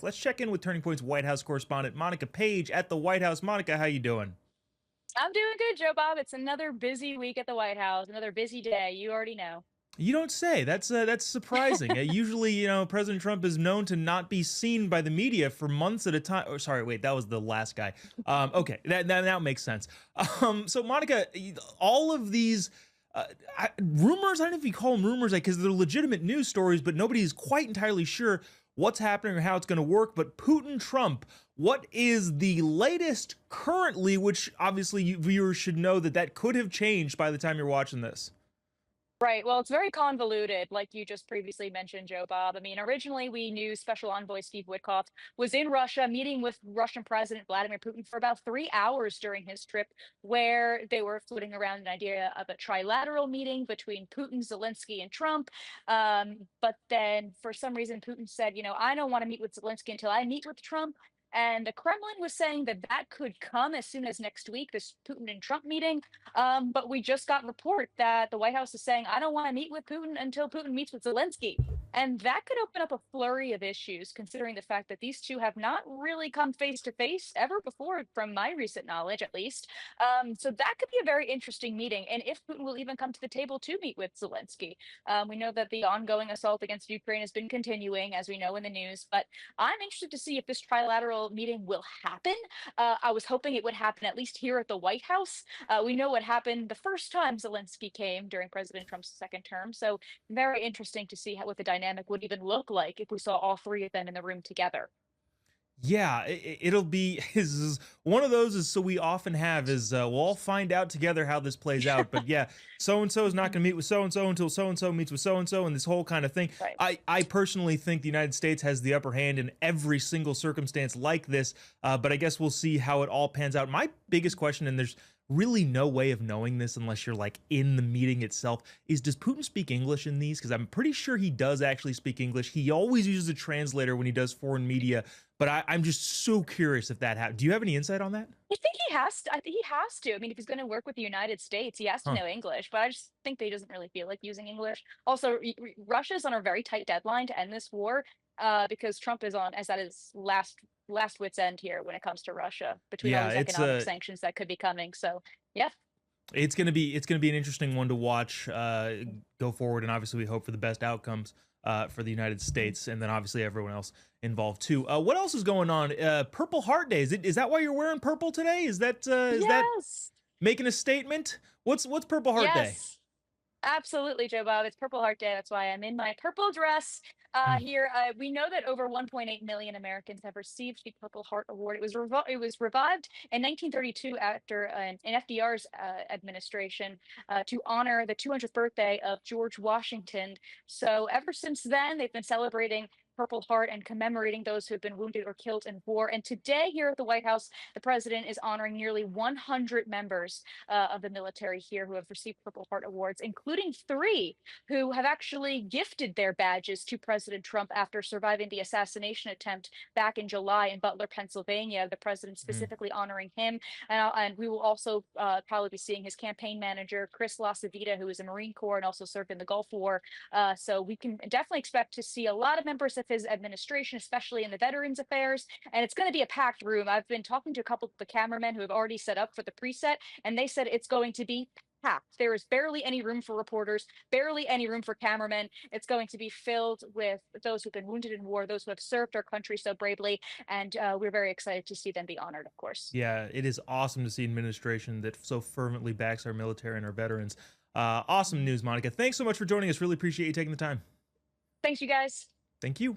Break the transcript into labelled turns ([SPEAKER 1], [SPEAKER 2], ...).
[SPEAKER 1] Let's check in with Turning Point's White House correspondent Monica Paige at the White House. Monica, how you doing?
[SPEAKER 2] I'm doing good, Jobob. It's another busy week at the White House, another busy day. You already know.
[SPEAKER 1] You don't say. That's surprising. Usually, President Trump is known to not be seen by the media for months at a time. Oh, sorry, wait, that was the last guy. Okay, that now makes sense. So Monica, all of these rumors, I don't know if you call them rumors, because they're legitimate news stories, but nobody is quite entirely sure what's happening or how it's going to work. But Putin, Trump, what is the latest currently? Which obviously viewers should know that could have changed by the time you're watching this.
[SPEAKER 2] Right. Well, it's very convoluted, like you just previously mentioned, Joe Bob. I mean, originally we knew Special Envoy Steve Witkoff was in Russia meeting with Russian President Vladimir Putin for about 3 hours during his trip, where they were floating around an idea of a trilateral meeting between Putin, Zelensky, and Trump. But then for some reason, Putin said, I don't want to meet with Zelensky until I meet with Trump. And the Kremlin was saying that that could come as soon as next week, this Putin and Trump meeting. But we just got report that the White House is saying, I don't want to meet with Putin until Putin meets with Zelensky. And that could open up a flurry of issues, considering the fact that these two have not really come face to face ever before, from my recent knowledge, at least. So that could be a very interesting meeting. And if Putin will even come to the table to meet with Zelensky. We know that the ongoing assault against Ukraine has been continuing, as we know in the news. But I'm interested to see if this trilateral meeting will happen. I was hoping it would happen at least here at the White House. We know what happened the first time Zelensky came during President Trump's second term. So very interesting to see what the dynamic would even look like if we saw all three of them in the room together.
[SPEAKER 1] Yeah, it'll be is one of those is so we often have is we'll all find out together how this plays out. But yeah, so and so is not going to meet with so and so until so and so meets with so and so, and this whole kind of thing.
[SPEAKER 2] Right.
[SPEAKER 1] I personally think the United States has the upper hand in every single circumstance like this. But I guess we'll see how it all pans out. My biggest question, and there's really no way of knowing this unless you're like in the meeting itself, is does Putin speak English in these? Because I'm pretty sure he does actually speak English. He always uses a translator when he does foreign media, but I'm just so curious if that happened. Do you have any insight on that?
[SPEAKER 2] I think he has to. I think he has to. I mean, if he's going to work with the United States, he has to
[SPEAKER 1] Huh.
[SPEAKER 2] know English. But I just think that he doesn't really feel like using English. Also, Russia's on a very tight deadline to end this war, because Trump is on as at his last wit's end here when it comes to Russia between all
[SPEAKER 1] Yeah,
[SPEAKER 2] these economic sanctions that could be coming. So yeah.
[SPEAKER 1] it's gonna be an interesting one to watch go forward, and obviously we hope for the best outcomes for the United States, and then obviously everyone else involved too. What else is going on? Purple Heart Day. Is that why you're wearing purple today? Is that
[SPEAKER 2] Yes.
[SPEAKER 1] making a statement? What's Purple Heart Day?
[SPEAKER 2] Yes. Absolutely, Joe Bob. It's Purple Heart Day. That's why I'm in my purple dress
[SPEAKER 1] Mm.
[SPEAKER 2] here. We know that over 1.8 million Americans have received the Purple Heart Award. It was revived in 1932 after an FDR's administration to honor the 200th birthday of George Washington. So ever since then, they've been celebrating Purple Heart and commemorating those who have been wounded or killed in war. And today, here at the White House, the president is honoring nearly 100 members of the military here who have received Purple Heart Awards, including three who have actually gifted their badges to President Trump after surviving the assassination attempt back in July in Butler, Pennsylvania. The president
[SPEAKER 1] Mm.
[SPEAKER 2] specifically honoring him. And we will also probably be seeing his campaign manager, Chris LaCivita, who is a Marine Corps and also served in the Gulf War. So we can definitely expect to see a lot of members of his administration, especially in the Veterans Affairs. And it's going to be a packed room. I've been talking to a couple of the cameramen who have already set up for the preset, and they said it's going to be packed. There is barely any room for reporters, barely any room for cameramen. It's going to be filled with those who've been wounded in war, those who have served our country so bravely, and we're very excited to see them be honored, of course.
[SPEAKER 1] Yeah, it is awesome to see an administration that so fervently backs our military and our veterans. Awesome news, Monica. Thanks so much for joining us. Really appreciate you taking the time.
[SPEAKER 2] Thanks, you guys.
[SPEAKER 1] Thank you.